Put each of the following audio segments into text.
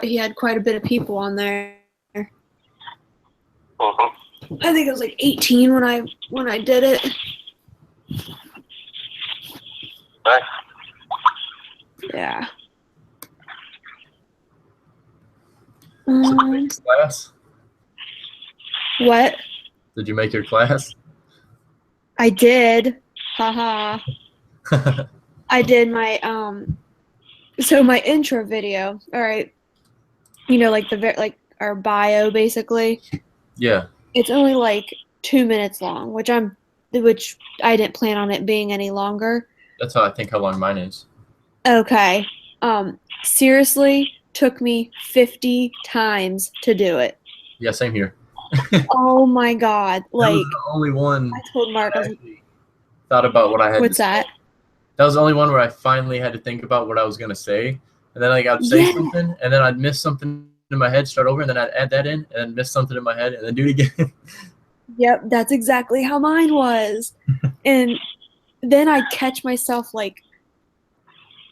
he had quite a bit of people on there. Uh-huh. I think it was like 18 when I did it. Nice. Yeah. So did you make your class? What? Did you make your class? I did. Haha. I did my so my intro video. All right. You know, like like our bio basically. Yeah. It's only like 2 minutes long, which I didn't plan on it being any longer. That's how I think how long mine is. Okay. Seriously, took me 50 times to do it. Yeah, same here. Oh my god. That was Like, the only one I told Mark, I was like, actually thought about what I had what's to that? say. That was the only one where I finally had to think about what I was gonna say. And then like I'd say Yeah. something and then I'd miss something in my head, start over, and then I'd add that in and then miss something in my head and then do it again. Yep, that's exactly how mine was. And then I'd catch myself like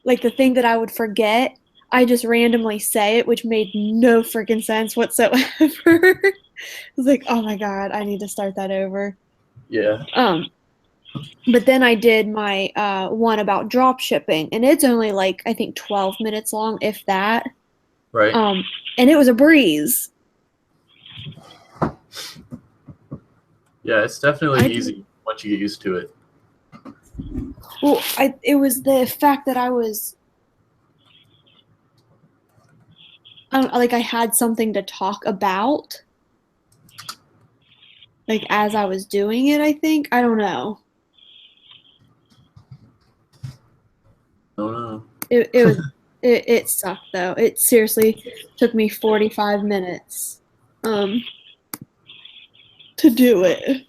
the thing that I would forget, I just randomly say it, which made no freaking sense whatsoever. I was like, oh my god, I need to start that over. Yeah. But then I did my one about drop shipping, and it's only like I think 12 minutes long, if that. Right. And it was a breeze. Yeah, it's definitely easy once you get used to it. Well, it was the fact that I was, like I had something to talk about, like as I was doing it. I think I don't know. Oh no. It was it sucked though. It seriously took me 45 minutes to do it,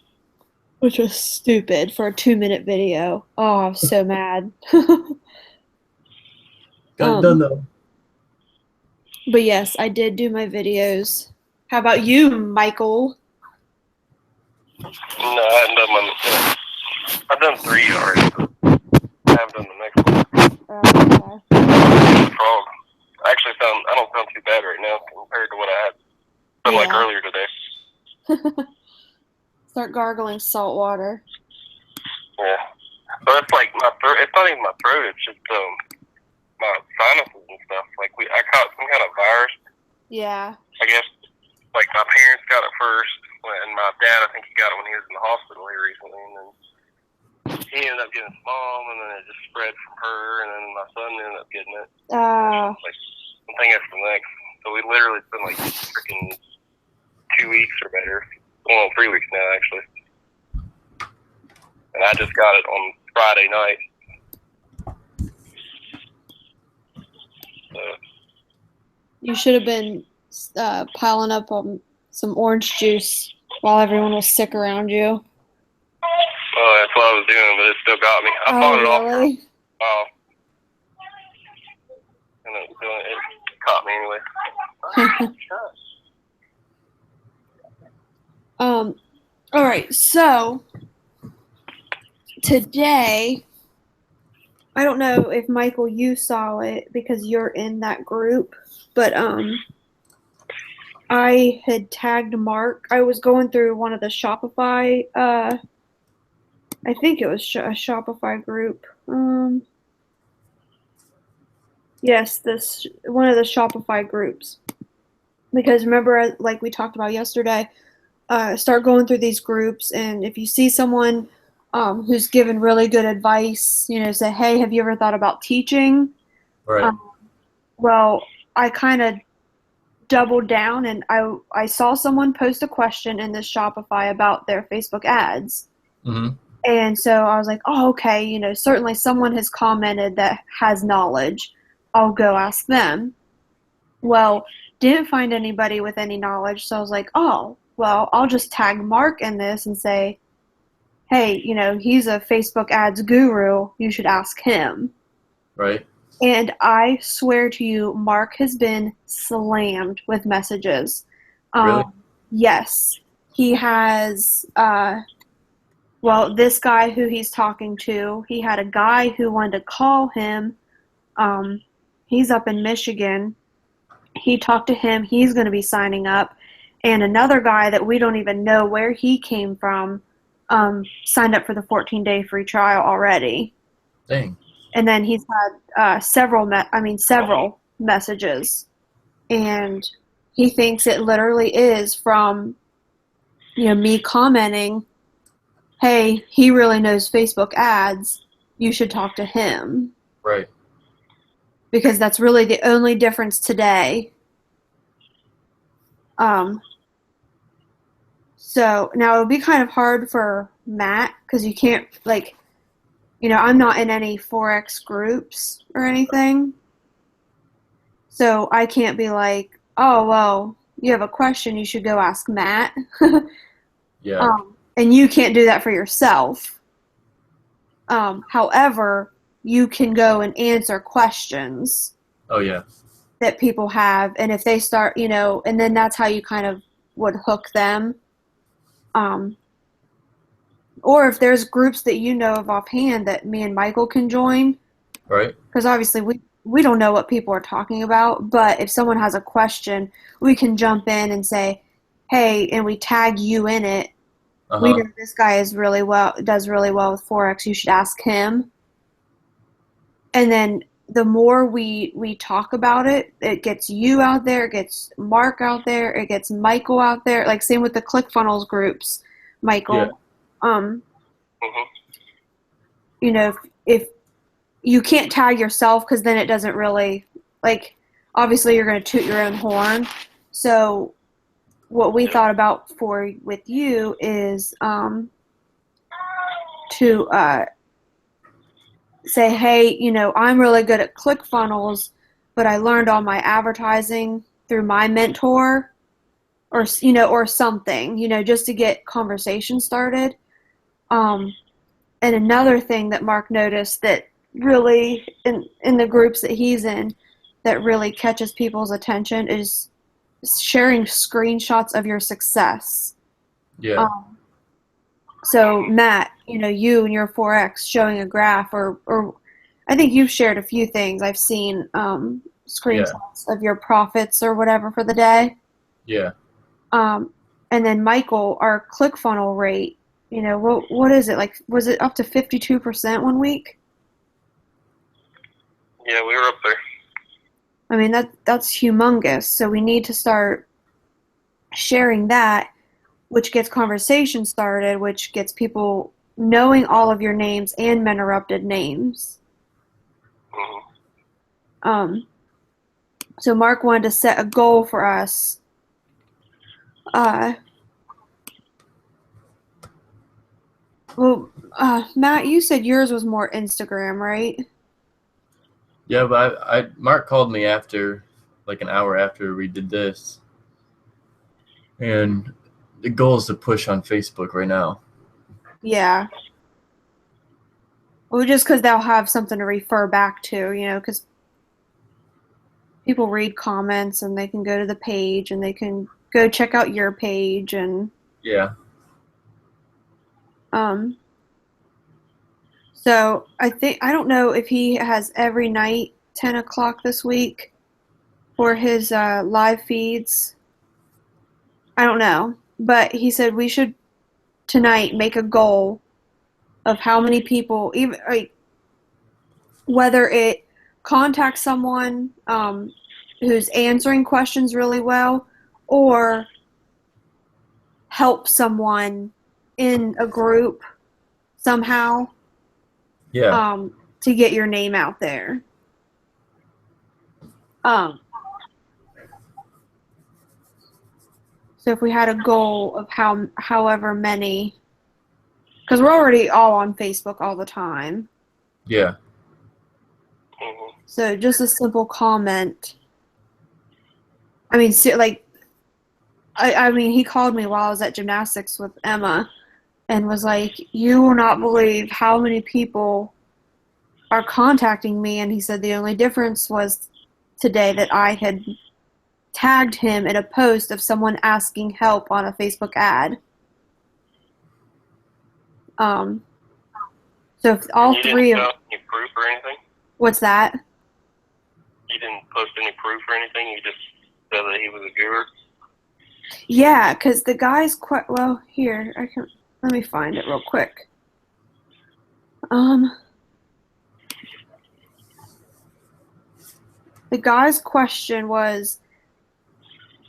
which was stupid for a 2-minute video. Oh, I was so mad. Got it done though. But yes, I did do my videos. How about you, Michael? No, I haven't done one. I've done 3 already. I haven't done the next one. Okay. Frog. I don't sound too bad right now compared to what I had done like earlier today. Start gargling salt water. Yeah. So it's like my throat. It's not even my throat. It's just my sinuses and stuff. Like I caught some kind of virus. Yeah. I guess like my parents got it first, and my dad, I think he got it when he was in the hospital here recently, and then he ended up getting his mom, and then it just spread from her, and then my son ended up getting it. Like one thing after the next. So we literally it's been like freaking 2 weeks or better. Well, 3 weeks now actually. And I just got it on Friday night. You should have been piling up some orange juice while everyone was sick around you. Oh, that's what I was doing, but it still got me. I fought it off for a while. And it caught me anyway. All right, so today, I don't know if Michael you saw it because you're in that group, but I had tagged Mark. I was going through one of the Shopify. I think it was a Shopify group. Yes, this one of the Shopify groups. Because remember, like we talked about yesterday, start going through these groups, and if you see someone who's given really good advice, say, hey, have you ever thought about teaching? Right. Well, I kind of doubled down, and I saw someone post a question in this Shopify about their Facebook ads. Mm-hmm. And so I was like, oh, okay, certainly someone has commented that has knowledge. I'll go ask them. Well, didn't find anybody with any knowledge, so I was like, oh, well, I'll just tag Mark in this and say, hey, he's a Facebook ads guru. You should ask him. Right. And I swear to you, Mark has been slammed with messages. Really? Yes. He has, this guy who he's talking to, he had a guy who wanted to call him. He's up in Michigan. He talked to him. He's going to be signing up. And another guy that we don't even know where he came from signed up for the 14-day free trial already. Dang. And then he's had several messages. And he thinks it literally is from, me commenting, hey, he really knows Facebook ads. You should talk to him. Right. Because that's really the only difference today. So now it would be kind of hard for Matt because you can't, I'm not in any Forex groups or anything. So I can't be like, oh, well, you have a question, you should go ask Matt. Yeah. And you can't do that for yourself. However, you can go and answer questions. Oh, yeah. That people have, and if they start, and then that's how you kind of would hook them. Or if there's groups that you know of offhand that me and Michael can join. Right. Because obviously we don't know what people are talking about, but if someone has a question, we can jump in and say, hey, and we tag you in it. We know this guy does really well with Forex. You should ask him. And then the more we talk about it, it gets you out there, it gets Mark out there, it gets Michael out there. Like same with the ClickFunnels groups, Michael. Yeah. If you can't tag yourself because then it doesn't really, obviously you're going to toot your own horn. So what we thought about with you is to say, hey, I'm really good at ClickFunnels, but I learned all my advertising through my mentor or something, just to get conversation started. And another thing that Mark noticed that really in the groups that he's in that really catches people's attention is sharing screenshots of your success. Yeah. So Matt, you and your Forex showing a graph, or I think you've shared a few things. I've seen screenshots of your profits or whatever for the day. Yeah. And then Michael, our ClickFunnel rate, what is it like? Was it up to 52% one week? Yeah, we were up there. I mean that's humongous. So we need to start sharing that, which gets conversation started, which gets people knowing all of your names and Menterrupted names. So Mark wanted to set a goal for us. Matt, you said yours was more Instagram, right? Yeah, but Mark called me after, an hour after we did this, and the goal is to push on Facebook right now. Yeah. Well, just because they'll have something to refer back to, because people read comments and they can go to the page and they can go check out your page and. Yeah. So I don't know if he has every night 10 o'clock this week for his live feeds. I don't know, but he said we should tonight make a goal of how many people, even whether it contacts someone who's answering questions really well, or help someone in a group somehow. Yeah. To get your name out there. So if we had a goal of however many, because we're already all on Facebook all the time. Yeah. So just a simple comment. I mean, he called me while I was at gymnastics with Emma and was like, you will not believe how many people are contacting me. And he said the only difference was today that I had tagged him in a post of someone asking help on a Facebook ad. So if all three of... You didn't post any proof or anything? What's that? You didn't post any proof or anything? You just said that he was a guru. Yeah, because the guy's well, here, let me find it real quick. The guy's question was,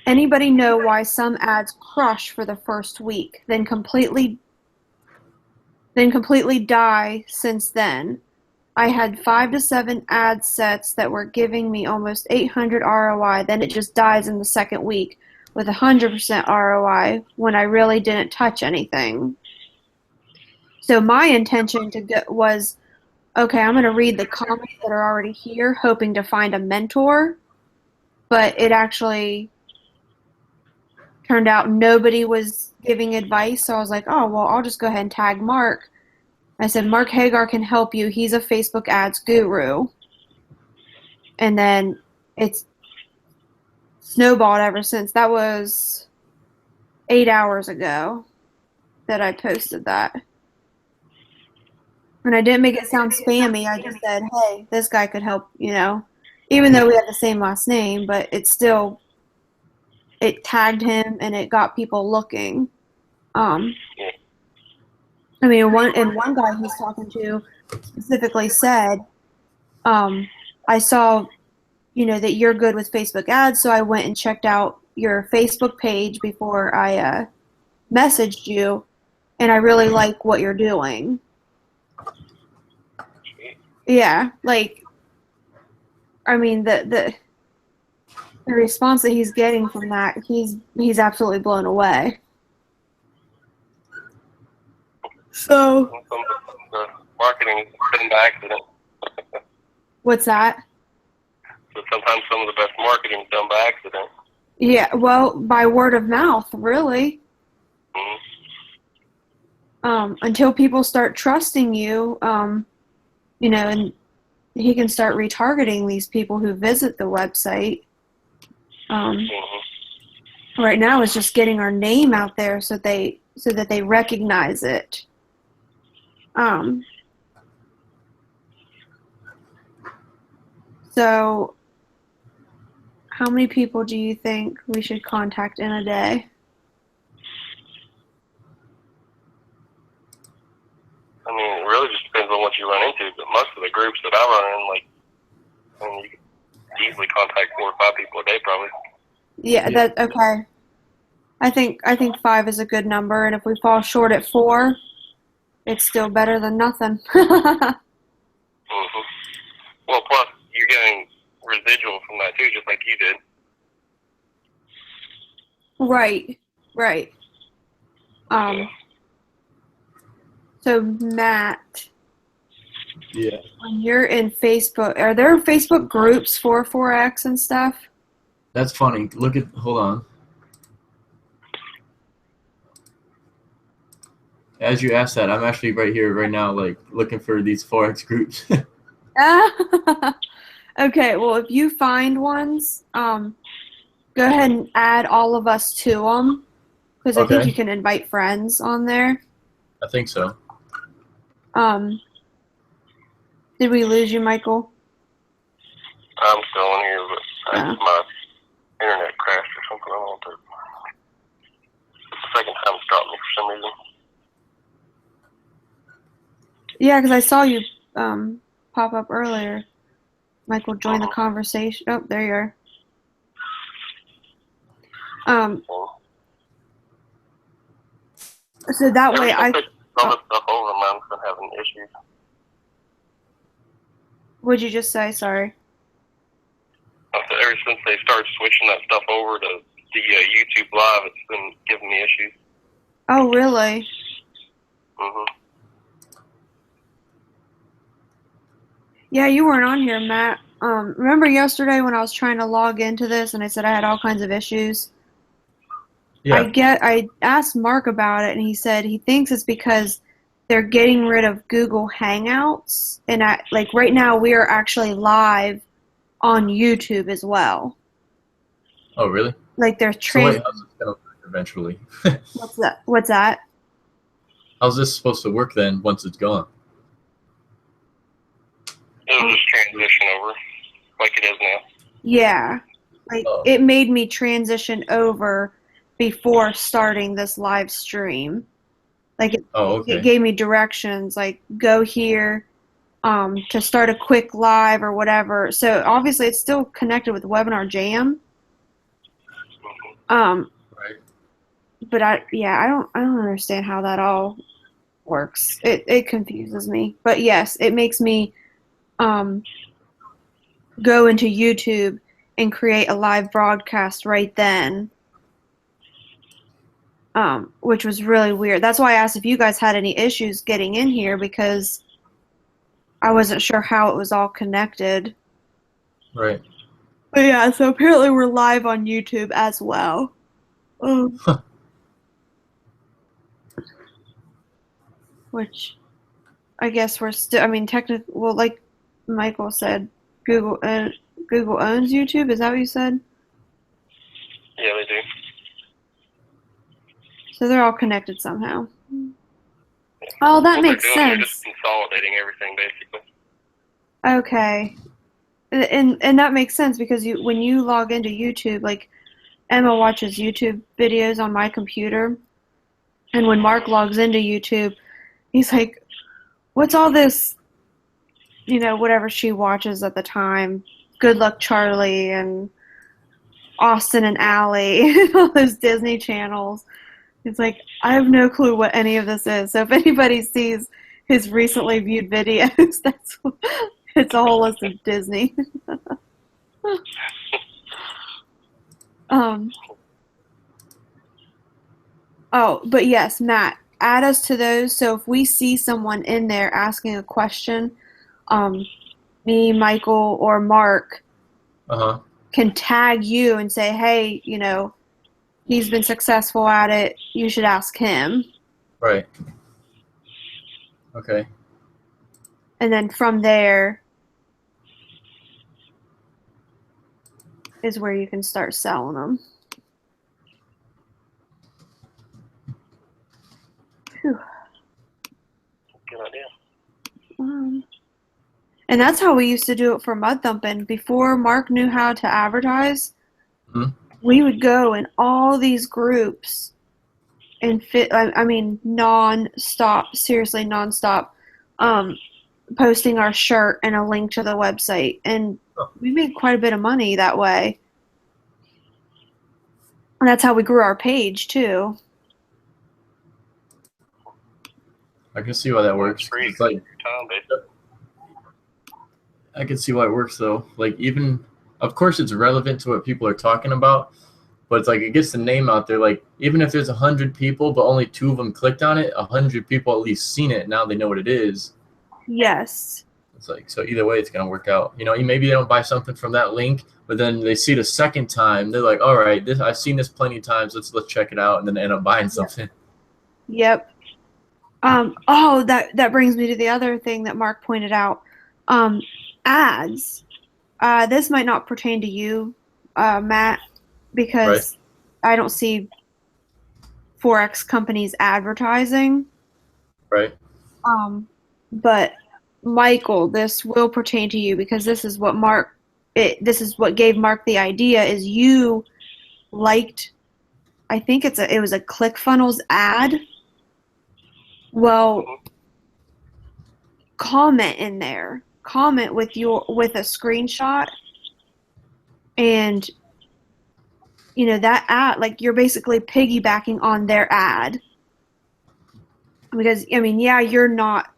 anybody know why some ads crush for the first week, then completely die since then? I had 5 to 7 ad sets that were giving me almost 800 ROI, then it just dies in the second week with 100% ROI when I really didn't touch anything. So my intention was, okay, I'm going to read the comments that are already here, hoping to find a mentor, but it actually turned out nobody was giving advice, so I was like, oh, well, I'll just go ahead and tag Mark. I said, Mark Hagar can help you. He's a Facebook ads guru. And then it's snowballed ever since. That was 8 hours ago that I posted that. And I didn't make it sound spammy. I just said, hey, this guy could help, even though we have the same last name, but it tagged him and it got people looking. One guy he's talking to specifically said, I saw, that you're good with Facebook ads, so I went and checked out your Facebook page before I messaged you, and I really like what you're doing. Yeah, the response that he's getting from that, he's absolutely blown away. So the marketing is done by accident. What's that? So sometimes some of the best marketing is done by accident. Yeah, well, by word of mouth, really. Mm-hmm. Until people start trusting you, and he can start retargeting these people who visit the website. Right now it's just getting our name out there so that they recognize it. So how many people do you think we should contact in a day? I mean, it really just depends on what you run into, but most of the groups that I run in, you can easily contact 4 or 5 people a day, probably. Yeah, that okay. I think 5 is a good number, and if we fall short at 4, it's still better than nothing. Mm-hmm. Well, plus you're getting residual from that too, just like you did. Right. Yeah. So Matt, Yeah. when you're in Facebook, are there Facebook groups for Forex and stuff? That's funny. Hold on. As you asked that, I'm actually right here, right now, looking for these Forex groups. Okay, well, if you find ones, go ahead and add all of us to them, because I think you can invite friends on there. I think so. Did we lose you, Michael? I'm still in here, but my internet crashed or something. I don't know. It's the second time it's dropped me for some reason. Yeah, because I saw you pop up earlier. Michael joined the conversation. Oh, there you are. So that way all this stuff over, man, been having issues. What'd you just say? Sorry. Ever since they started switching that stuff over to the YouTube Live, it's been giving me issues. Oh, really? Mhm. Yeah, you weren't on here, Matt. Remember yesterday when I was trying to log into this and I said I had all kinds of issues? Yeah. I asked Mark about it, and he said he thinks it's because they're getting rid of Google Hangouts, and right now we are actually live on YouTube as well. Oh, really? They're So wait, how's this gonna work eventually? What's that? How's this supposed to work then once it's gone? It'll just transition over like it is now. Yeah. like Oh, it made me transition over before starting this live stream. Like oh, it okay. gave me directions, like go here to start a quick live or whatever. So obviously it's still connected with Webinar Jam. Um, Right. but I don't understand how that all works. It confuses me. But yes, it makes me go into YouTube and create a live broadcast right then. Which was really weird. That's why I asked if you guys had any issues getting in here because I wasn't sure how it was all connected. Right. But yeah, so apparently we're live on YouTube as well. Which I guess we're still. I mean, technically, well, like Michael said, Google owns YouTube. Is that what you said? Yeah, they do. So they're all connected somehow. Oh, that What makes they're doing, they're sense. just consolidating everything, basically. Okay, and that makes sense because when you log into YouTube, like Emma watches YouTube videos on my computer, and when Mark logs into YouTube, he's like, "What's all this?" You know, whatever she watches at the time. Good Luck Charlie and Austin and Ally, all those Disney channels. It's like, I have no clue what any of this is. So if anybody sees his recently viewed videos, it's a whole list of Disney. um, oh, but yes, Matt, add us to those. So if we see someone in there asking a question, me, Michael, or Mark Uh-huh. can tag you and say, hey, he's been successful at it. You should ask him. Right. Okay. And then from there is where you can start selling them. Whew. Good idea. And that's how we used to do it for Mud Thumping. Before Mark knew how to advertise, we would go in all these groups and non-stop, seriously non-stop, posting our shirt and a link to the website. And we made quite a bit of money that way. And that's how we grew our page, too. I can see why that works. Free. It's like, Time, basically. I can see why it works though. Like even, of course, it's relevant to what people are talking about, but it's like it gets the name out there. Like even if there's 100 people, but only 2 of them clicked on it, 100 people at least seen it. Now they know what it is. Yes. It's like, so either way, it's gonna work out. Maybe they don't buy something from that link, but then they see it a second time. They're like, all right, I've seen this plenty of times. Let's check it out, and then they end up buying something. Yep. That brings me to the other thing that Mark pointed out. Ads. This might not pertain to you, Matt, because I don't see Forex companies advertising. Right. But Michael, this will pertain to you because this is what this is what gave Mark the idea. Is you liked? I think it was a ClickFunnels ad. Well, comment in there. Comment with a screenshot, and that ad, like you're basically piggybacking on their ad. Because you're not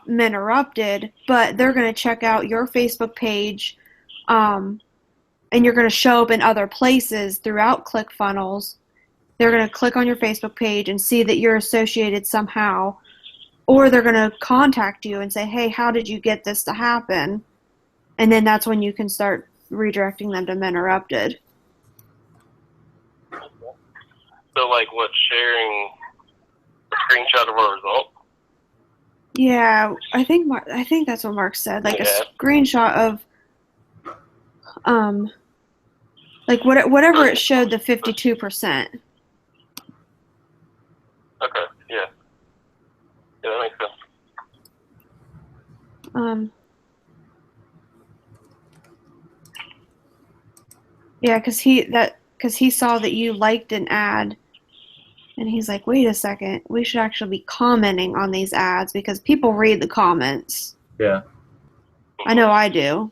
Menterrupted, but they're going to check out your Facebook page, and you're going to show up in other places throughout ClickFunnels. They're going to click on your Facebook page and see that you're associated somehow, or they're going to contact you and say, hey, how did you get this to happen? And then that's when you can start redirecting them to Menterrupted. So, like, what, sharing a screenshot of our result? Yeah, I think that's what Mark said. Like a screenshot of, like whatever it showed, the 52%. Okay, yeah. Yeah, that makes sense. Yeah, because he saw that you liked an ad, and he's like, wait a second, we should actually be commenting on these ads because people read the comments. Yeah. I know I do.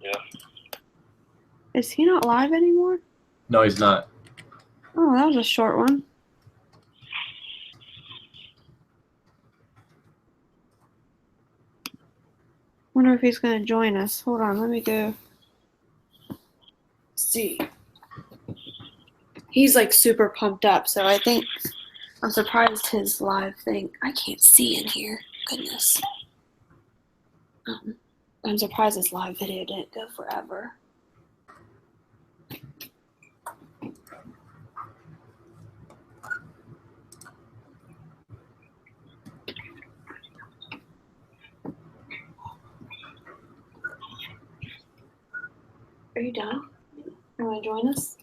Yeah. Is he not live anymore? No, he's not. Oh, that was a short one. Wonder if he's gonna join us. Hold on, let me go. See. He's like super pumped up, so I think I'm surprised his live thing. I can't see in here. Goodness. I'm surprised his live video didn't go forever. Are you done? You want to join us?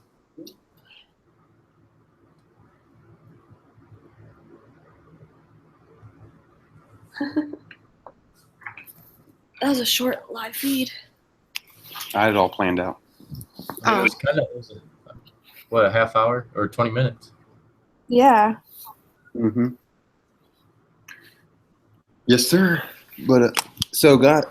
That was a short live feed. I had it all planned out. It was kind of, what, a half hour or 20 minutes? Yeah. Mm-hmm. Yes, sir. But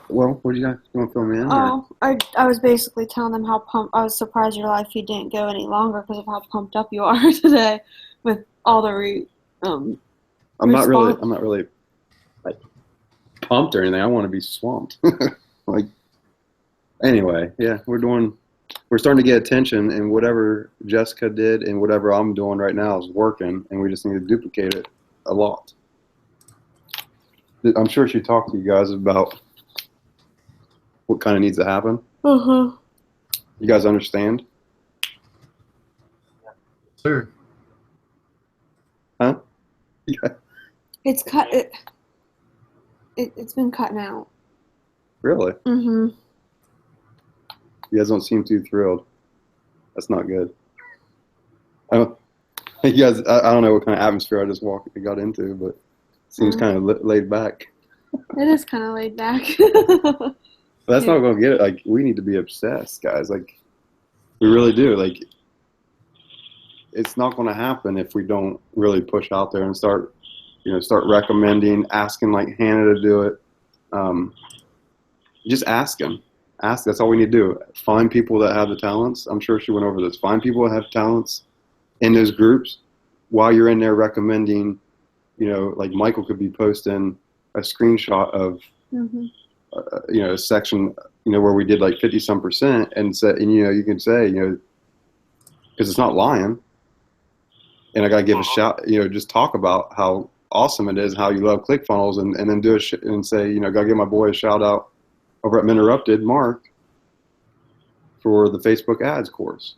what do you guys want to fill me in? Oh, I was basically telling them how pumped. I was surprised your live feed didn't go any longer because of how pumped up you are today with all the I'm not really like pumped or anything. I want to be swamped. Like, anyway, yeah, we're starting to get attention, and whatever Jessica did and whatever I'm doing right now is working, and we just need to duplicate it a lot. I'm sure she talked to you guys about what kind of needs to happen. Uh-huh. You guys understand? Sir. Huh? Yeah. It's cut. It's been cutting out. Really? Mm-hmm. You guys don't seem too thrilled. That's not good. I don't know what kind of atmosphere I just got into, but it seems kind of laid back. It is kind of laid back. But that's not going to get it. Like, we need to be obsessed, guys. Like, we really do. Like, it's not going to happen if we don't really push out there and start recommending, asking like Hannah to do it. Just ask them. Ask. That's all we need to do. Find people that have the talents. I'm sure she went over this. Find people that have talents in those groups while you're in there recommending. Like Michael could be posting a screenshot of a section where we did like 50-some% and say, and you can say because it's not lying. And I gotta give a shout. Just talk about how awesome it is, how you love ClickFunnels, and then do and say, gotta give my boy a shout out over at Minterrupted, Mark, for the Facebook ads course.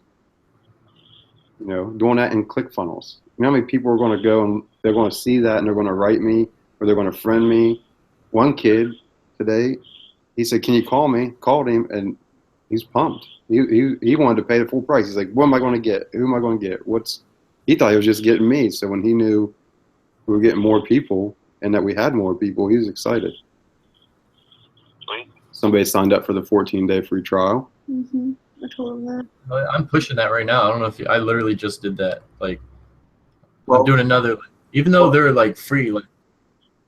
Doing that in ClickFunnels. You know how many people are going to go and they're going to see that and they're going to write me or they're going to friend me. One kid today, he said, "Can you call me?" Called him and he's pumped. He wanted to pay the full price. He's like, "What am I going to get? Who am I going to get?" He thought he was just getting me. So when he knew we were getting more people and that we had more people, he was excited. Sweet. Somebody signed up for the 14-day free trial. Mm-hmm. I told him that. I'm pushing that right now. I don't know if I literally just did that. Like, I'm doing another, even though they're like free. Like,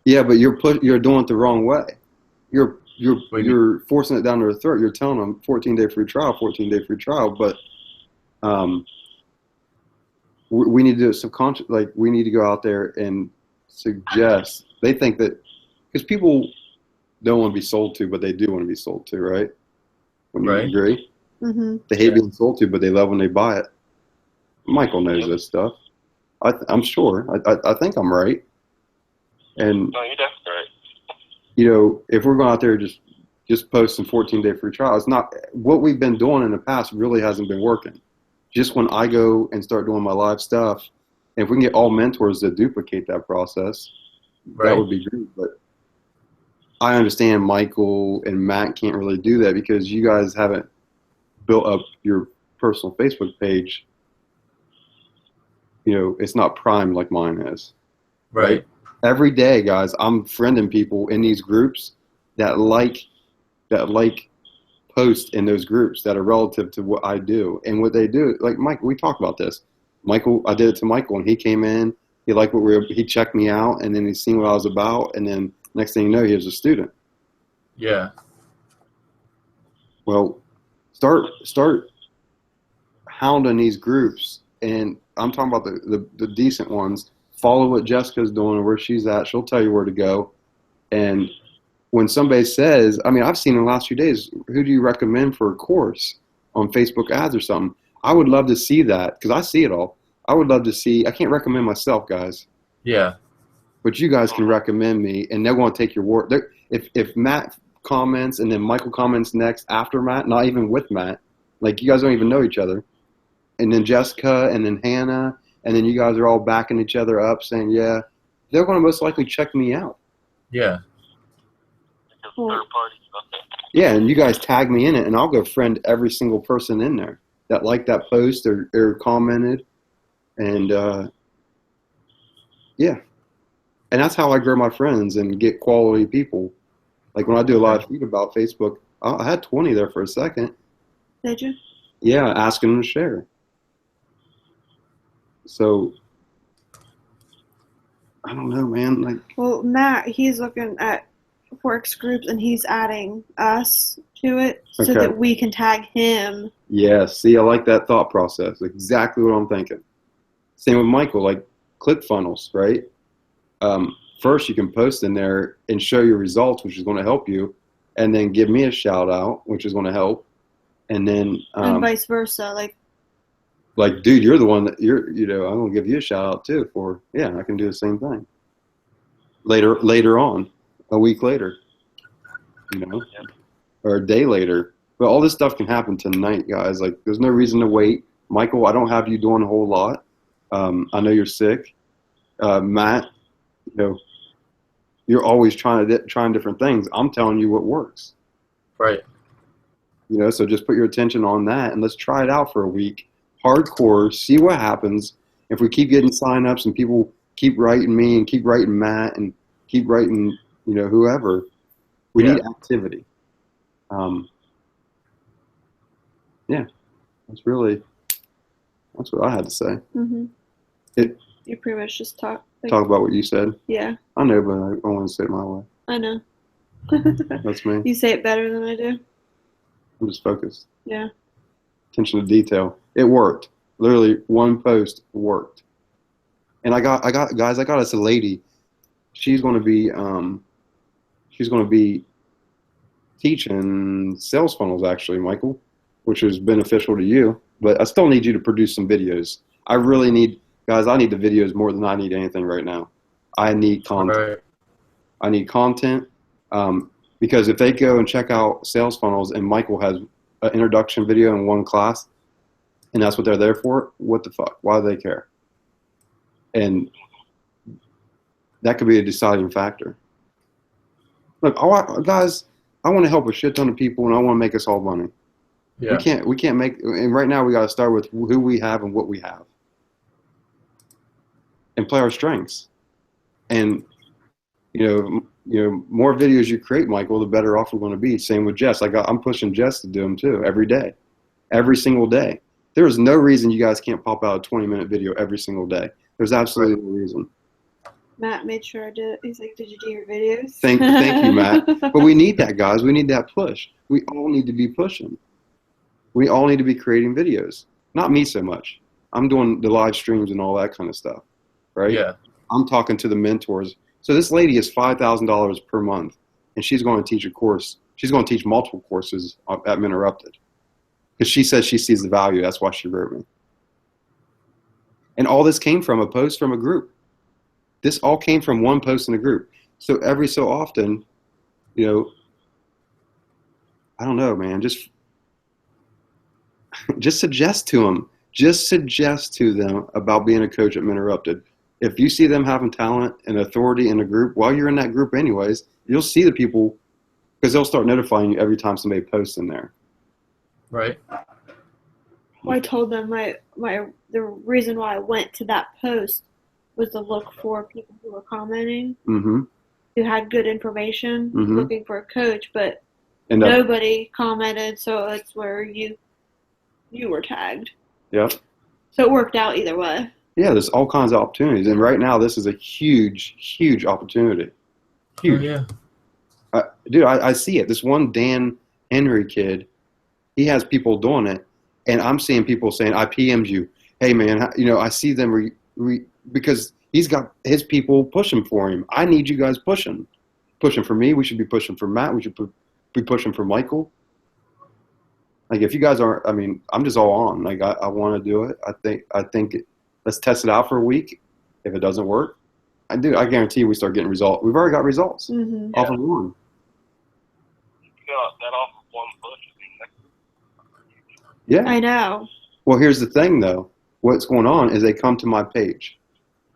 yeah, but you're doing it the wrong way. You're forcing it down to their throat. You're telling them 14-day free trial, but we need to do it subconscious. Like, we need to go out there and suggest. They think that because people don't want to be sold to, but they do want to be sold to, right? Wouldn't you agree? Mm-hmm. They hate being sold to, but they love when they buy it. Michael knows this stuff. I'm sure. I think I'm right. And No, you're definitely right. if we're going out there just posting 14-day free trial, it's not what we've been doing in the past. Really hasn't been working. Just when I go and start doing my live stuff, and if we can get all mentors to duplicate that process, right, that would be great. But I understand Michael and Matt can't really do that because you guys haven't built up your personal Facebook page. It's not primed like mine is. right. Every day, guys, I'm friending people in these groups that like posts in those groups that are relative to what I do and what they do. Like Mike, we talked about this. Michael, I did it to Michael, and he came in. He liked he checked me out, and then he seen what I was about, and then next thing you know, he was a student. Yeah. Well, start hounding these groups, and I'm talking about the decent ones. Follow what Jessica's doing and where she's at. She'll tell you where to go. And when somebody says, I mean, I've seen in the last few days, who do you recommend for a course on Facebook ads or something? I would love to see that because I see it all. I would love to see. I can't recommend myself, guys. Yeah. But you guys can recommend me, and they're going to take your word. If Matt comments and then Michael comments next after Matt, not even with Matt, like you guys don't even know each other, and then Jessica and then Hannah, and then you guys are all backing each other up saying, yeah, they're going to most likely check me out. Yeah. Cool. Third party. Okay. Yeah, and you guys tag me in it, and I'll go friend every single person in there that liked that post or commented. And, yeah. And that's how I grow my friends and get quality people. Like when I do a live feed about Facebook, I had 20 there for a second. Did you? Yeah, asking them to share. So, I don't know, man. Like, Well, Matt, he's looking at Works groups and he's adding us to it so Okay. that we can tag him. yeah, see, I like that thought process. Exactly what I'm thinking. Same with Michael, like ClickFunnels, right? First, you can post in there and show your results, which is going to help you, and then give me a shout out, which is going to help. And then, And vice versa. like, dude, you're the one that I'm going to give you a shout out too I can do the same thing. Later on, a week later, or a day later. But all this stuff can happen tonight, guys. Like, there's no reason to wait. Michael, I don't have you doing a whole lot. I know you're sick. Matt, you're always trying different things. I'm telling you what works. Right. So just put your attention on that and let's try it out for a week. Hardcore, see what happens. If we keep getting signups and people keep writing me and keep writing Matt and keep writing, whoever, we need activity. That's what I had to say. Mm-hmm. You pretty much just talk About what you said. Yeah, I know, but I want to say it my way. I know. That's me. You say it better than I do. I'm just focused. Yeah. Attention to detail. It worked. Literally, one post worked. And I got us a lady. She's going to be teaching sales funnels, actually, Michael, which is beneficial to you. But I still need you to produce some videos. I really need, guys, I need the videos more than I need anything right now. I need content. Right. I need content because if they go and check out sales funnels and Michael has an introduction video in one class and that's what they're there for, what the fuck? Why do they care? And that could be a deciding factor. Look, guys, I want to help a shit ton of people and I want to make us all money. Yeah. We can't make, and right now we got to start with who we have and what we have and play our strengths. And, more videos you create, Michael, the better off we're going to be. Same with Jess. I'm pushing Jess to do them too every day, every single day. There is no reason you guys can't pop out a 20-minute video every single day. There's absolutely no reason. Matt made sure I did it. He's like, "Did you do your videos?" Thank you, Matt. But we need that, guys. We need that push. We all need to be pushing. We all need to be creating videos. Not me so much. I'm doing the live streams and all that kind of stuff, right? Yeah. I'm talking to the mentors. So this lady is $5,000 per month, and she's going to teach a course. She's going to teach multiple courses at Minterrupted because she says she sees the value. That's why she wrote me. And all this came from a post from a group. This all came from one post in a group. So every so often, I don't know, man, just suggest to them. Just suggest to them about being a coach at Minterrupted. If you see them having talent and authority in a group, while you're in that group anyways, you'll see the people because they'll start notifying you every time somebody posts in there. Right. Well, I told them the reason why I went to that post was to look for people who were commenting, Mm-hmm. who had good information, Mhm. looking for a coach. But And nobody commented, so it's where you were tagged. Yep. So it worked out either way. Yeah, there's all kinds of opportunities, and right now this is a huge opportunity. Huge. Oh, yeah. Dude, I see it. This one Dan Henry kid, he has people doing it, and I'm seeing people saying, "I PM'd you. Hey, man, I see them because he's got his people pushing for him. I need you guys pushing for me. We should be pushing for Matt. We should be pushing for Michael. Like, if you guys aren't, I mean, I'm just all on. Like, I want to do it. I think let's test it out for a week. If it doesn't work, I guarantee you we start getting results. We've already got results off of one. That off of one push. Yeah. I know. Well, here's the thing, though. What's going on is they come to my page.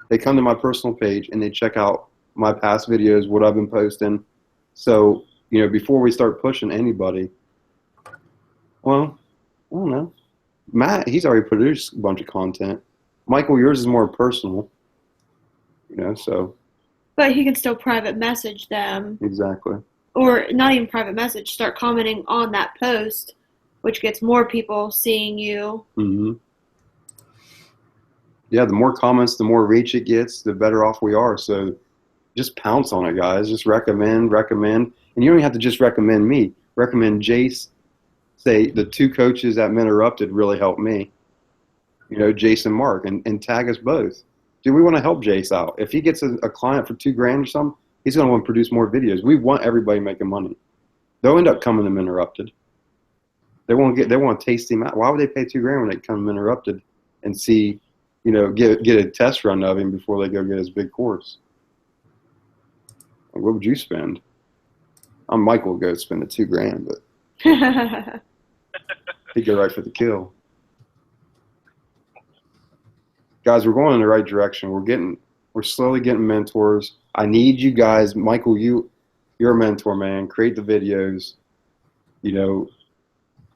They come to my personal page, and they check out my past videos, what I've been posting. So, before we start pushing anybody, well, I don't know. Matt, he's already produced a bunch of content. Michael, yours is more personal, so. But he can still private message them. Exactly. Or not even private message, start commenting on that post, which gets more people seeing you. Mm-hmm. Yeah, the more comments, the more reach it gets, the better off we are. So just pounce on it, guys. Just recommend. And you don't even have to just recommend me. Recommend Jace. Say the two coaches at Interrupted really helped me. Jace and Mark, and tag us both. Dude, we want to help Jace out. If he gets a client for $2,000 or something, he's going to want to produce more videos. We want everybody making money. They'll end up coming to Interrupted. They want to taste him out. Why would they pay $2,000 when they come to Interrupted and see, get a test run of him before they go get his big course? Like, what would you spend? Michael would go spend the $2,000, but he'd go right for the kill. Guys, we're going in the right direction. We're slowly getting mentors. I need you guys. Michael, you're a mentor, man. Create the videos.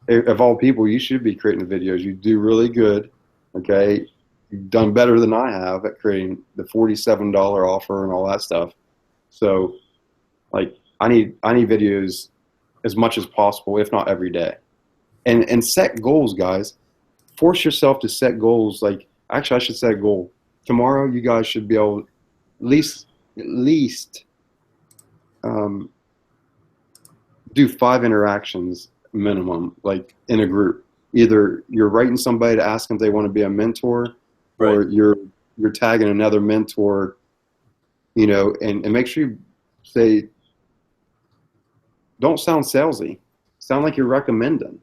Of all people, you should be creating the videos. You do really good. Okay, you've done better than I have at creating the $47 offer and all that stuff. So, like, I need videos as much as possible, if not every day. And set goals, guys. Force yourself to set goals. Like, actually, I should set a goal. Tomorrow, you guys should be able at least do 5 interactions minimum, like in a group. Either you're writing somebody to ask them if they want to be a mentor, or you're tagging another mentor, and make sure you say, don't sound salesy. Sound like you're recommending.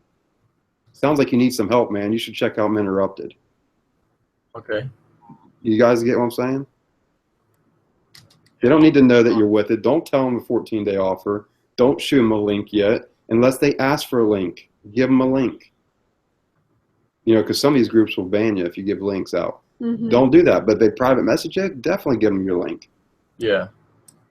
Sounds like you need some help, man. You should check out Interrupted. Okay. You guys get what I'm saying? They don't need to know that you're with it. Don't tell them a 14-day offer. Don't shoot them a link yet. Unless they ask for a link, give them a link. Because some of these groups will ban you if you give links out. Mm-hmm. Don't do that. But they private message you, definitely give them your link. Yeah.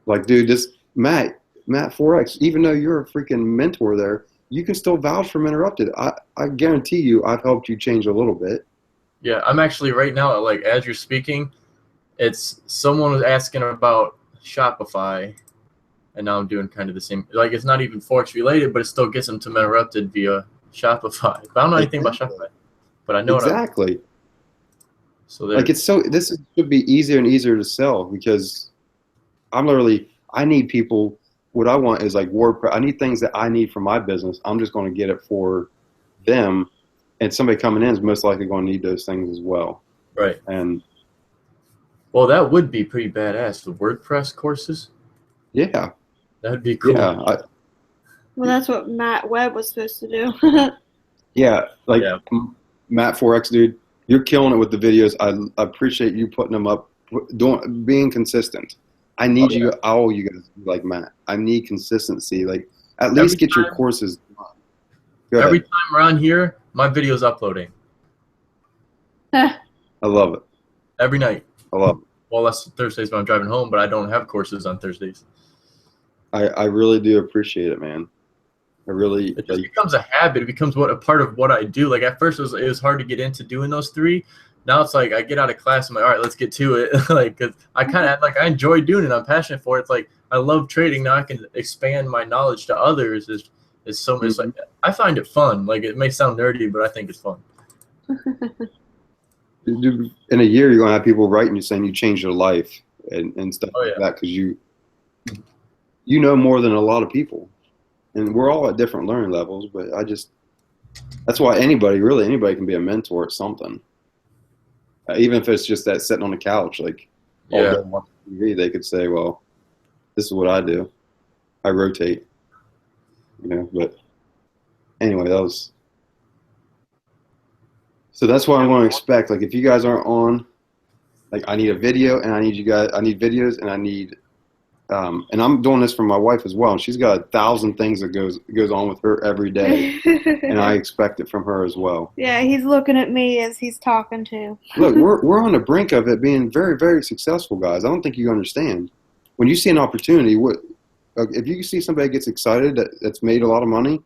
Like, dude, this Matt Forex, even though you're a freaking mentor there, you can still vouch for Interrupted. I guarantee you I've helped you change a little bit. Yeah, I'm actually right now, like, as you're speaking, it's someone was asking about Shopify, and now I'm doing kind of the same. Like, it's not even Forex related, but it still gets them to Interrupted via Shopify. But I don't know anything about Shopify, but I know exactly. So this should be easier and easier to sell, because I need people. What I want is like WordPress. I need things that I need for my business. I'm just going to get it for them, and somebody coming in is most likely going to need those things as well. Right. And well, that would be pretty badass. The WordPress courses. Yeah. That'd be cool. Yeah. Well, that's what Matt Webb was supposed to do. Yeah. Like, Matt Forex, dude, you're killing it with the videos. I appreciate you putting them up, being consistent. I need all you guys to be like Matt. I need consistency. Like, at least get your courses done. Every time we're on here, my video's uploading. I love it. Every night. I love it. Well, that's Thursdays when I'm driving home, but I don't have courses on Thursdays. I really do appreciate it, man. It just becomes a habit. It becomes a part of what I do. Like, at first it was hard to get into doing those 3. Now it's like I get out of class, I'm like, all right, let's get to it. Like, cause I kind of I enjoy doing it. I'm passionate for it. It's like I love trading. Now I can expand my knowledge to others. It's like, I find it fun. Like, it may sound nerdy, but I think it's fun. In a year, you're gonna have people writing you saying you changed their life and stuff like that because you know more than a lot of people, and we're all at different learning levels. But that's why anybody can be a mentor at something, even if it's just that sitting on the couch like all day watching TV. They could say, "Well, this is what I do. I rotate." But anyway, so that's what I'm going to expect. Like, if you guys aren't on, like, I need a video, and I need videos, and I need, and I'm doing this for my wife as well. And she's got 1,000 things that goes on with her every day, and I expect it from her as well. Yeah, he's looking at me as he's talking to. Look, we're on the brink of it being very, very successful, guys. I don't think you understand. When you see an opportunity, if you see somebody gets excited that's made a lot of money,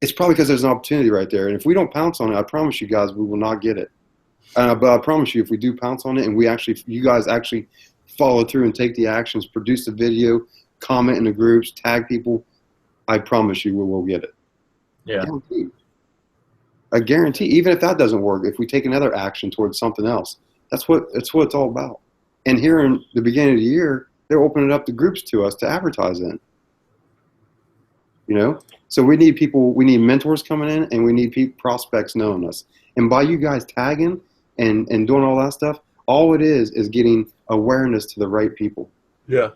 it's probably because there's an opportunity right there. And if we don't pounce on it, I promise you guys, we will not get it. But I promise you, if we do pounce on it and you guys actually follow through and take the actions, produce the video, comment in the groups, tag people, I promise you we will get it. Yeah. I guarantee, even if that doesn't work, if we take another action towards something else, that's what it's all about. And here in the beginning of the year, they're opening up the groups to us to advertise in. So we need people, we need mentors coming in, and we need prospects knowing us. And by you guys tagging and doing all that stuff, all it is getting awareness to the right people. Yeah.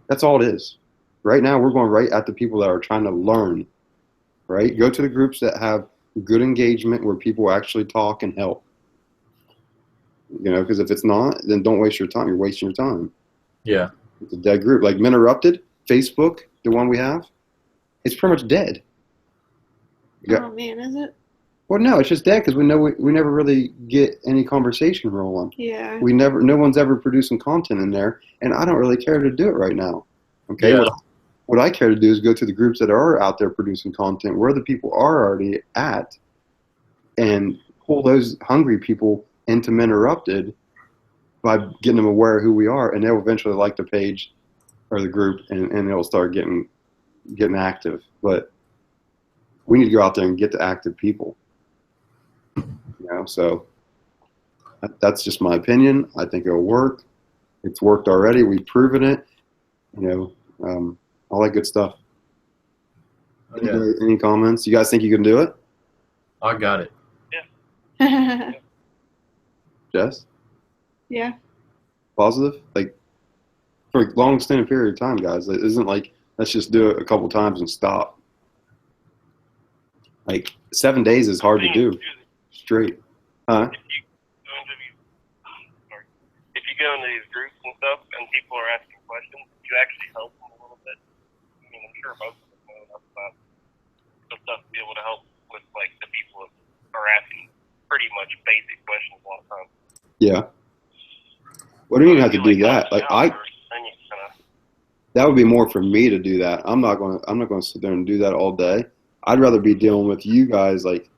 That's all it is. Right now, we're going right at the people that are trying to learn, right? Go to the groups that have good engagement where people actually talk and help. Because if it's not, then don't waste your time. You're wasting your time. Yeah. It's a dead group. Like Minterrupted, Facebook, the one we have, it's pretty much dead. Oh man, is it? Well, no, it's just dead because we never really get any conversation rolling. Yeah. No one's ever producing content in there, and I don't really care to do it right now. Okay. Yeah. What I care to do is go to the groups that are out there producing content, where the people are already at, and pull those hungry people into Minterrupted by getting them aware of who we are, and they'll eventually like the page or the group, and they'll start getting active. But we need to go out there and get the active people. So that's just my opinion. I think it'll work. It's worked already. We've proven it. All that good stuff. Any comments? You guys think you can do it? I got it. Yeah. Jess? Yeah. Positive? Like, for a long extended period of time, guys. It isn't like, let's just do it a couple times and stop. Like, 7 days is hard to do straight. Huh? If you go into these groups and stuff and people are asking questions, you actually help them a little bit. I mean, I'm sure most of them know enough about the stuff to be able to help with, like, the people that are asking pretty much basic questions a lot of times. Yeah. What do you mean have to do that? Like, that would be more for me to do that. I'm not going to sit there and do that all day. I'd rather be dealing with you guys, like,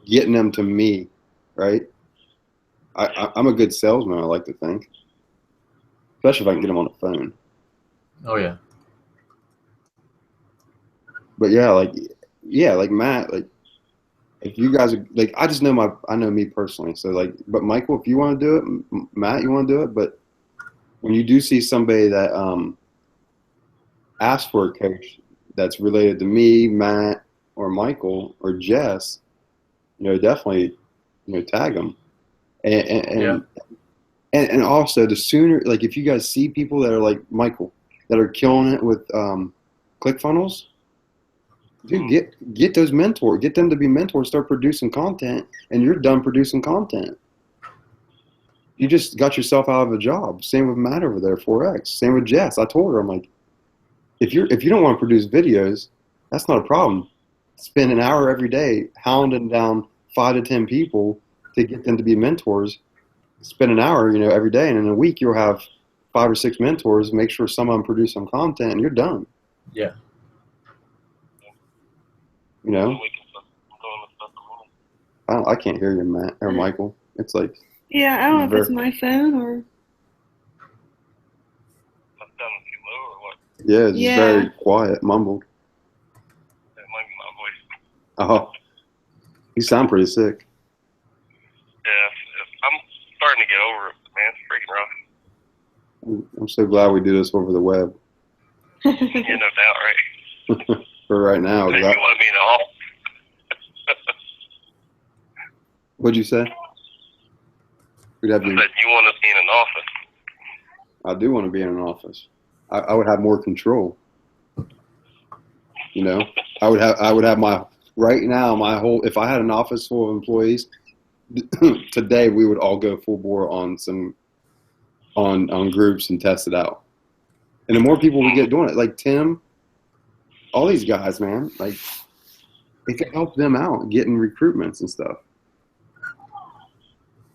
getting them to me, right? I'm a good salesman, I like to think. Especially if I can get them on the phone. Oh, yeah. But like Matt, like, if you guys are, like, I know me personally. So, like, but Michael, if you want to do it, Matt, you want to do it. But when you do see somebody that asks for a coach that's related to me, Matt, or Michael, or Jess, definitely, tag them. And also, the sooner, like, if you guys see people that are like Michael, that are killing it with ClickFunnels, dude, get those mentors, get them to be mentors, start producing content, and you're done producing content. You just got yourself out of a job. Same with Matt over there, 4X. Same with Jess. I told her, I'm like, if you don't want to produce videos, that's not a problem. Spend an hour every day hounding down 5 to 10 people to get them to be mentors. Spend an hour, every day, and in a week you'll have 5 or 6 mentors. Make sure some of them produce some content, and you're done. Yeah. I can't hear you, Matt or Michael. It's like, yeah, I don't know if it's my phone or. Yeah, it's just very quiet, mumbled. It might be Oh, you sound pretty sick. Yeah, I'm starting to get over it, man. It's freaking rough. I'm so glad we do this over the web Yeah, no doubt, right? for right now. Hey, you want to be in the office? What'd you say? We'd have I said you want to be in an office. I do want to be in an office. I would have more control. You know, I would have my right now my whole. If I had an office full of employees, today we would all go full bore on some on groups and test it out. And the more people we get doing it, like Tim, all these guys, man, like it can help them out getting recruitments and stuff.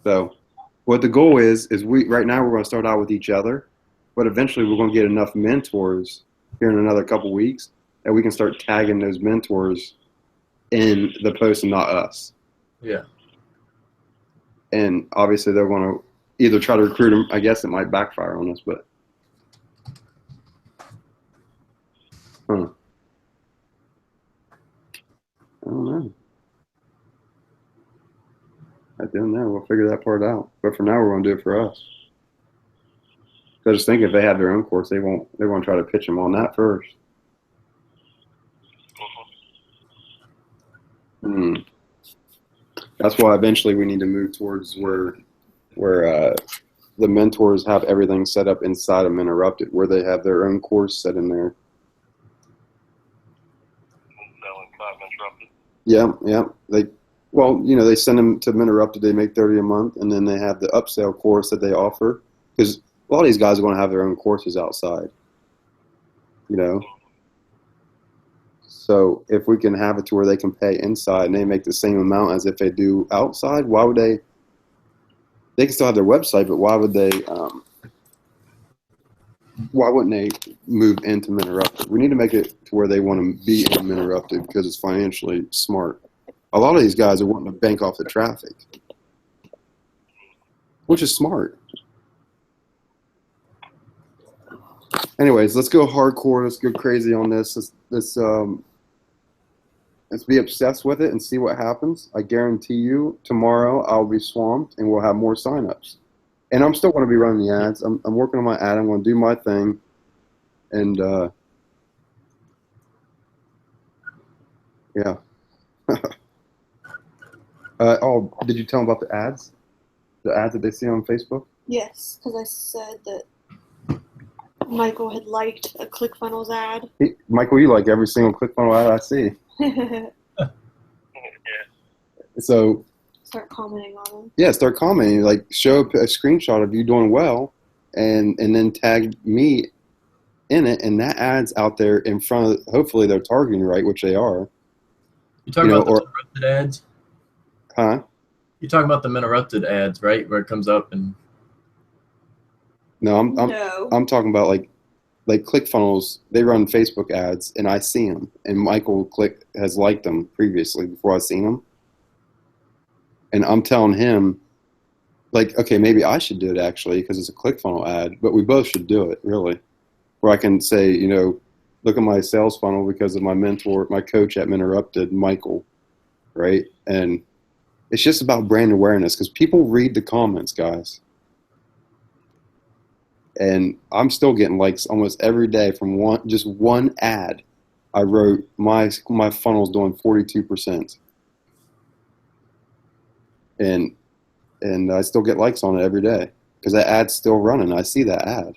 So what the goal is we right now we're going to start out with each other, but eventually we're going to get enough mentors here in another couple weeks that we can start tagging those mentors in the post and not us. Yeah. And obviously they're going to either try to recruit them. I guess it might backfire on us, but I don't know. I don't know. We'll figure that part out. But for now, we're going to do it for us. So I just think if they have their own course, they won't try to pitch them on that first. That's why eventually we need to move towards where the mentors have everything set up inside of Interrupted, where they have their own course set in there. Yeah. They send them to Interrupted. They make $30 a month, and then they have the upsell course that they offer. Because a lot of these guys are going to have their own courses outside. You know. So if we can have it to where they can pay inside and they make the same amount as if they do outside, why would they? They can still have their website, but why would they? Why wouldn't they move into Interrupted? We need to make it to where they want to be in Interrupted because it's financially smart. A lot of these guys are wanting to bank off the traffic, which is smart. Anyways, let's go hardcore. Let's go crazy on this. Let's be obsessed with it and see what happens. I guarantee you tomorrow I'll be swamped and we'll have more signups. And I'm still going to be running the ads. I'm working on my ad. I'm going to do my thing. And, yeah. Did you tell them about the ads? The ads that they see on Facebook? Yes, because I said that Michael had liked a ClickFunnels ad. Michael, you like every single ClickFunnels ad I see. So start commenting on them. Yeah, start commenting. Like show a screenshot of you doing well, and then tag me in it, and that ad's out there in front of. Hopefully, they're targeting right, which they are. You talking about the Interrupted ads? Huh? You talking about the Interrupted ads, right? Where it comes up and. No, I'm talking about like ClickFunnels. They run Facebook ads, and I see them. And Michael has liked them previously before I seen them. And I'm telling him, like, okay, maybe I should do it actually because it's a ClickFunnels ad, but we both should do it really. Where I can say, look at my sales funnel because of my mentor, my coach at Interrupted, Michael, right? And it's just about brand awareness because people read the comments, guys. And I'm still getting likes almost every day from one ad. I wrote my funnel's doing 42%, and I still get likes on it every day because that ad's still running. I see that ad,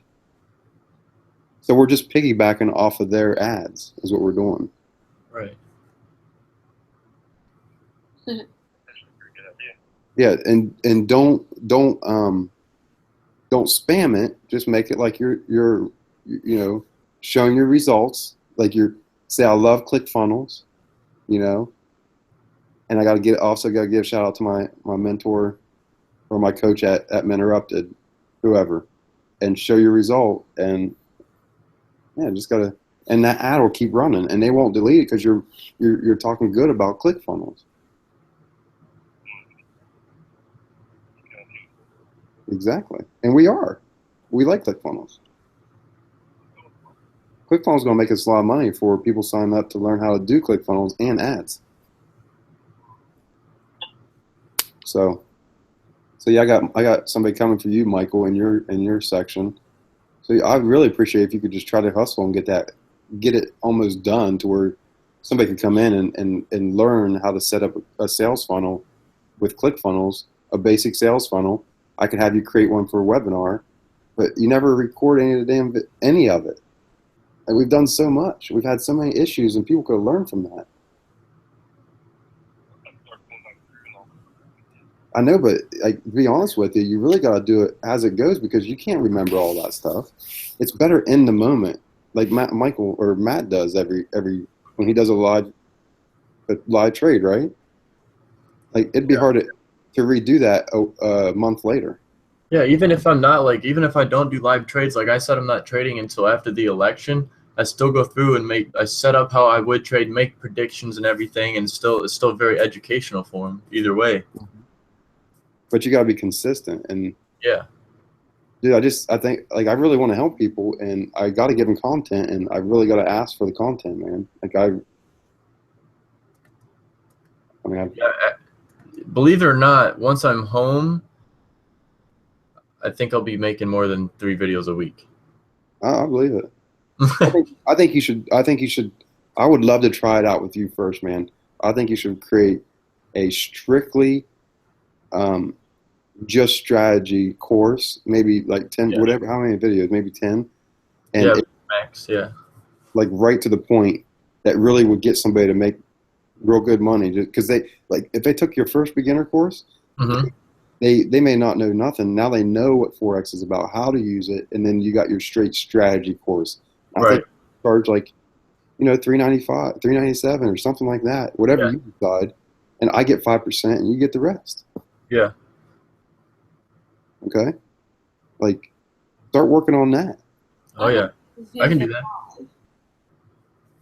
so we're just piggybacking off of their ads is what we're doing. Right. Yeah, and don't spam it. Just make it like you're showing your results. Like say I love ClickFunnels, and I also got to give a shout out to my mentor or my coach at Interrupted, whoever, and show your result. And yeah, just gotta, and that ad will keep running, and they won't delete it because you're talking good about ClickFunnels. Exactly. And we like ClickFunnels. ClickFunnels is going to make us a lot of money for people signing up to learn how to do ClickFunnels and ads. So yeah, I got somebody coming for you, Michael, in your section. So I really appreciate if you could just try to hustle and get it almost done to where somebody can come in and learn how to set up a sales funnel with ClickFunnels, a basic sales funnel. I could have you create one for a webinar, but you never record any of it. And we've done so much. We've had so many issues, and people could learn from that. I know, but like, to be honest with you, you really got to do it as it goes because you can't remember all that stuff. It's better in the moment, like Matt does every when he does a live trade, right? Like it'd be hard to redo that a month later. Yeah, even if I don't do live trades, like I said, I'm not trading until after the election. I still go through and I set up how I would trade, make predictions and everything, and it's still very educational for him either way. But you got to be consistent. And yeah, dude, I think like I really want to help people, and I got to give them content, and I really got to ask for the content, man. Like believe it or not, once I'm home, I think I'll be making more than 3 videos a week. I believe it. I think you should. I would love to try it out with you first, man. I think you should create a strictly just strategy course, maybe like 10, whatever, how many videos, maybe 10. And max, like right to the point that really would get somebody to make real good money. Because if they took your first beginner course, they may not know nothing. Now they know what Forex is about, how to use it, and then you got your straight strategy course. I think you charge like, $395, $397 or something like that, whatever you decide, and I get 5% and you get the rest. Yeah. Okay. Like, start working on that. Oh yeah, I can do that.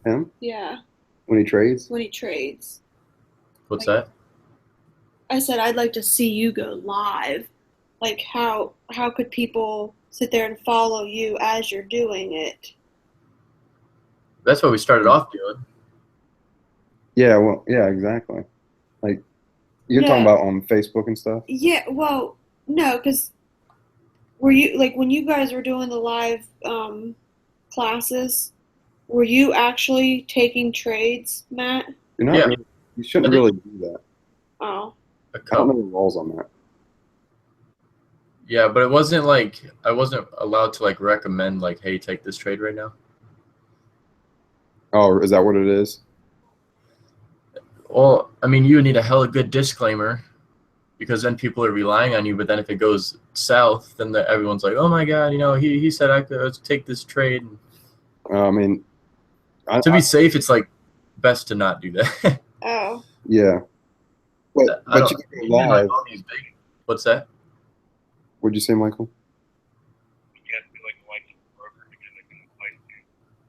Him? Yeah. When he trades? When he trades. What's that? I said I'd like to see you go live. Like how could people sit there and follow you as you're doing it? That's what we started off doing. Yeah, well, yeah, exactly. Like, you're talking about on Facebook and stuff? Yeah, well, no, because were you, like, when you guys were doing the live classes, were you actually taking trades, Matt? You're not really, you shouldn't really do that. Oh. I don't know the rules on that. Yeah, but it wasn't like I wasn't allowed to like recommend like, hey, take this trade right now. Oh, is that what it is? Well, I mean, you need a hella good disclaimer because then people are relying on you. But then if it goes south, then everyone's like, oh my God, he said I could take this trade. I mean, to be safe, it's like best to not do that. Oh. Yeah. But you can go live. What's that? What'd you say, Michael?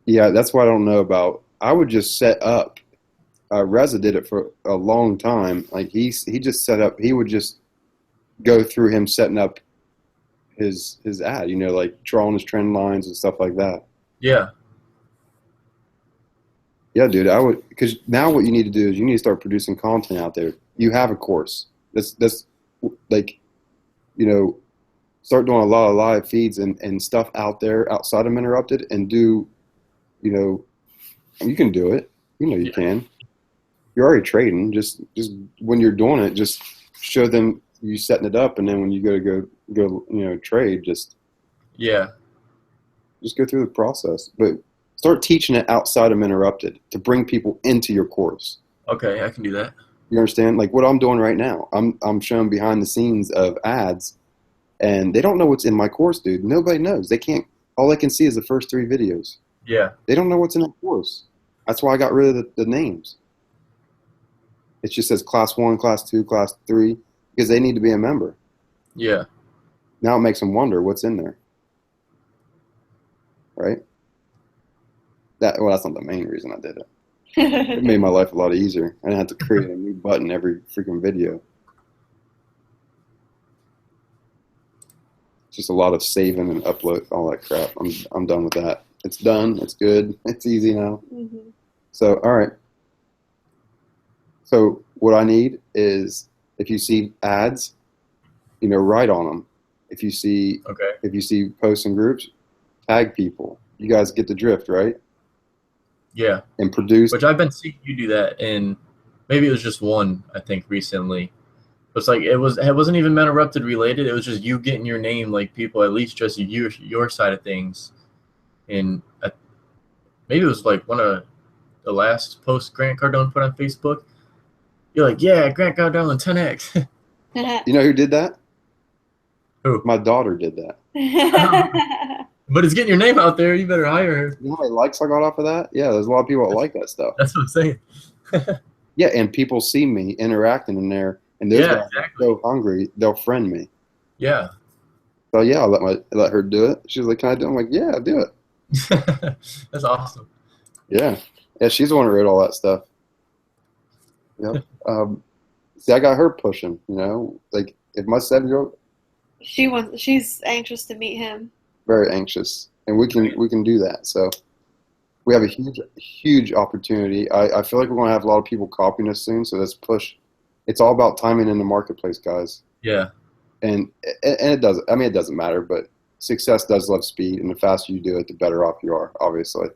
Yeah, that's what I don't know about. I would just set up. Reza did it for a long time. Like he just set up. He would just go through him setting up his ad. Like drawing his trend lines and stuff like that. Yeah. Yeah, dude. I would, because now what you need to do is you need to start producing content out there. You have a course. That's like, start doing a lot of live feeds and stuff out there outside of Interrupted and do. You can do it. You can. You're already trading. Just when you're doing it, just show them you setting it up, and then when you go trade, just go through the process. But start teaching it outside of Interrupted to bring people into your course. Okay, I can do that. You understand? Like what I'm doing right now. I'm showing behind the scenes of ads, and they don't know what's in my course, dude. Nobody knows. They can't. All they can see is the first 3 videos. Yeah. They don't know what's in that course. That's why I got rid of the names. It just says class 1, class 2, class 3, because they need to be a member. Yeah. Now it makes them wonder what's in there. Right? That's not the main reason I did it. It made my life a lot easier. I didn't have to create a new button every freaking video. Just a lot of saving and upload, all that crap. I'm done with that. It's done. It's good. It's easy now. Mm-hmm. So, all right. So what I need is if you see ads, write on them. If you see posts in groups, tag people. You guys get the drift, right? Yeah. And produce. Which I've been seeing you do that, and maybe it was just one, I think, recently. It's like it wasn't even Men Erupted related. It was just you getting your name, like people at least just your side of things. And maybe it was like one of the last posts Grant Cardone put on Facebook. You're like, yeah, Grant Cardone 10x. You know who did that? Who? My daughter did that. But it's getting your name out there. You better hire her. You know how many likes I got off of that? Yeah, there's a lot of people that like that stuff. That's what I'm saying. Yeah, and people see me interacting in there, and those guys are so hungry, they'll friend me. Yeah. So yeah, I let her do it. She was like, "Can I do it?" I'm like, "Yeah, do it." That's awesome. Yeah, she's the one who wrote all that stuff. Yep. See, I got her pushing. Like if my 7-year-old, she's anxious to meet him. Very anxious, and we can do that. So we have a huge opportunity. I feel like we're going to have a lot of people copying us soon. So let's push. It's all about timing in the marketplace, guys. Yeah. And it doesn't. I mean, it doesn't matter, but success does love speed, and the faster you do it, the better off you are. Obviously.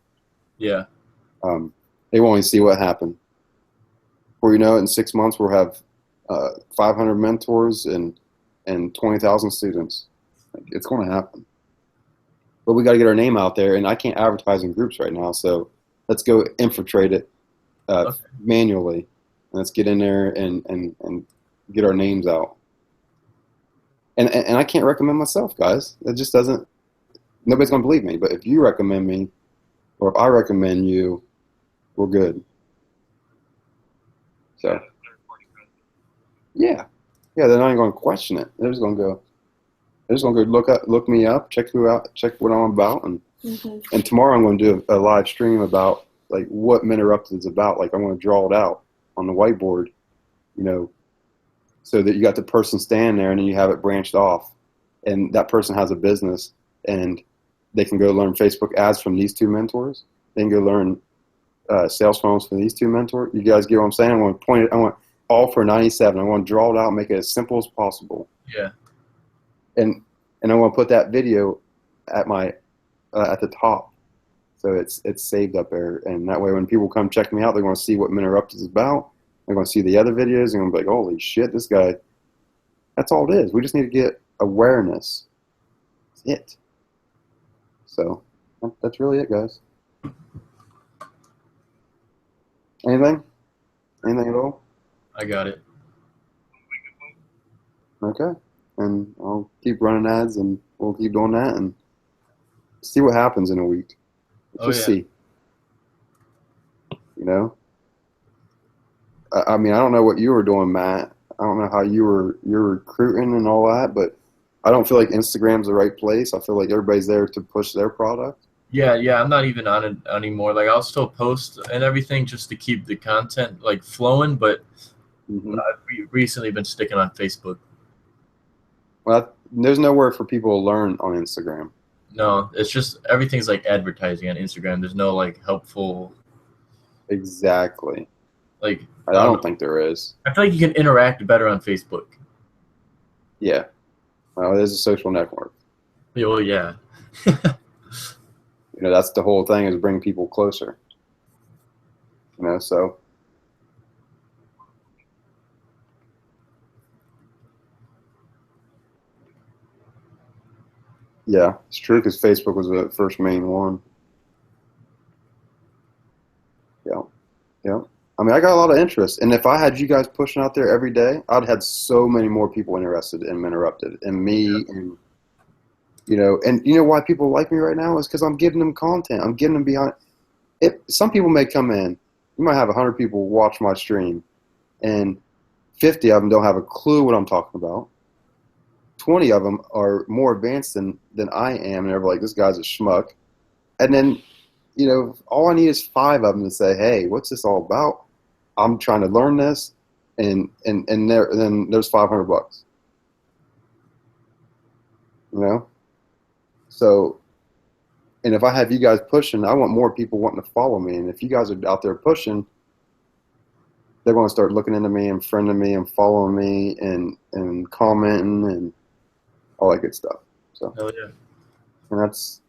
Yeah. They won't even see what happened. Before you know it, in 6 months we'll have 500 mentors and 20,000 students. It's going to happen. But we got to get our name out there, and I can't advertise in groups right now. So let's go infiltrate it manually, and let's get in there and get our names out. And I can't recommend myself, guys. It just doesn't. Nobody's going to believe me. But if you recommend me, or if I recommend you, we're good. So yeah, they're not even going to question it. They're just going to go. They're just going to go look me up, check what I'm about, and and tomorrow I'm going to do a live stream about like what Men Erupted is about. Like I'm going to draw it out on the whiteboard, so that you got the person standing there, and then you have it branched off, and that person has a business, and they can go learn Facebook ads from these two mentors. They can go learn sales funnels from these two mentors. You guys get what I'm saying? I want to point it. I want all for 97. I want to draw it out, and make it as simple as possible. Yeah. And I want to put that video at at the top, so it's saved up there, and that way when people come check me out, they're going to see what Men Erupted is about. They're going to see the other videos, and going to be like, "Holy shit, this guy!" That's all it is. We just need to get awareness. That's it. So that's really it, guys. Anything at all? I got it. Okay. And I'll keep running ads, and we'll keep doing that, and see what happens in a week. Let's see. I mean, I don't know what you were doing, Matt. I don't know how you're recruiting and all that, but I don't feel like Instagram's the right place. I feel like everybody's there to push their product. Yeah, I'm not even on it anymore. Like I'll still post and everything just to keep the content like flowing, but I've recently been sticking on Facebook. Well, there's nowhere for people to learn on Instagram. No, it's just everything's like advertising on Instagram. There's no like helpful. Exactly. Like I don't think there is. I feel like you can interact better on Facebook. Yeah. Well, it is a social network. Oh yeah. That's the whole thing, is bring people closer. So. Yeah, it's true, because Facebook was the first main one. Yeah. I mean, I got a lot of interest, and if I had you guys pushing out there every day, I'd had so many more people interested in Men Erupted, and me, and and why people like me right now is because I'm giving them content. I'm getting them behind. Some people may come in, you might have 100 people watch my stream, and 50 of them don't have a clue what I'm talking about. 20 of them are more advanced than I am, and they're like, this guy's a schmuck. And then, all I need is 5 of them to say, hey, what's this all about? I'm trying to learn this, and then there's $500. So, and if I have you guys pushing, I want more people wanting to follow me. And if you guys are out there pushing, they're going to start looking into me and friending me and following me and commenting and all that good stuff. So, Hell yeah. and that's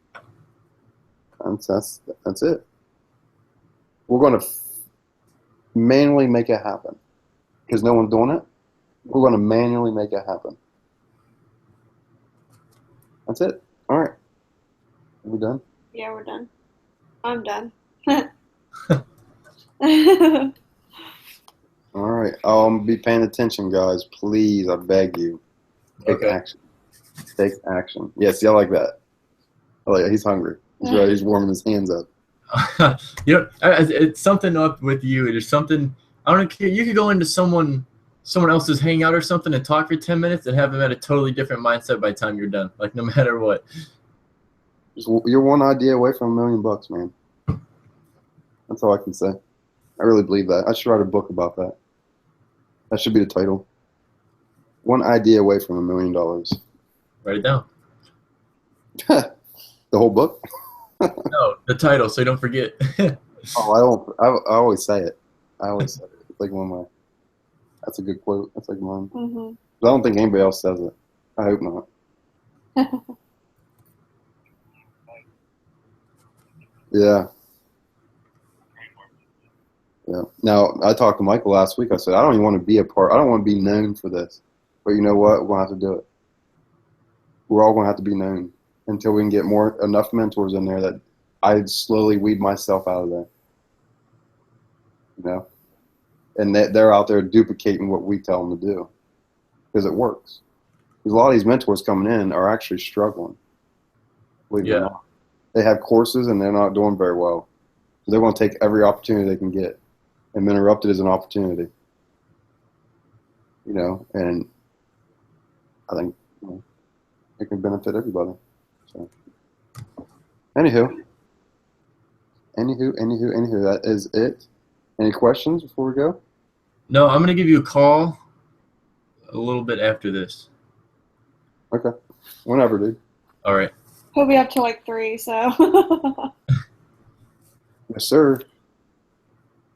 it. We're going to manually make it happen because no one's doing it. We're going to manually make it happen. That's it. All right. Are we done? Yeah, we're done. I'm done. All right. Be paying attention, guys. Please, I beg you. Take Okay. action. Take action. Yeah, see, I like that. I like it. He's hungry. He's ready. He's warming his hands up. It's something up with you. There's something, I don't care. You could go into someone else's hangout or something and talk for 10 minutes and have them at a totally different mindset by the time you're done. Like, no matter what. You're one idea away from $1 million, man. That's all I can say. I really believe that. I should write a book about that. That should be the title. One idea away from $1 million. Write it down. The whole book? No, the title, so you don't forget. Oh, I always say it. I always say it. It's like one of my. That's a good quote. That's like mine. Mm-hmm. I don't think anybody else says it. I hope not. Yeah. Yeah. Now, I talked to Michael last week. I said, I don't even want to be a part. I don't want to be known for this. But you know what? We're going to have to do it. We're all going to have to be known until we can get enough mentors in there that I slowly weed myself out of there. You know? And they're out there duplicating what we tell them to do because it works. Because a lot of these mentors coming in are actually struggling. Believe it or not. They have courses and they're not doing very well. So they're going to take every opportunity they can get. And Interrupted is an opportunity. You know, and I think it can benefit everybody. So, anywho, that is it. Any questions before we go? No, I'm going to give you a call a little bit after this. Okay. Whenever, dude. All right. He'll be up till like 3, so. Yes, sir.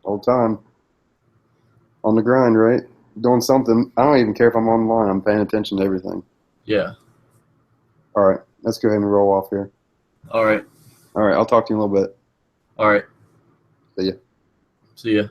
All the time. On the grind, right? Doing something. I don't even care if I'm online. I'm paying attention to everything. Yeah. All right. Let's go ahead and roll off here. All right. All right. I'll talk to you in a little bit. All right. See ya. See ya.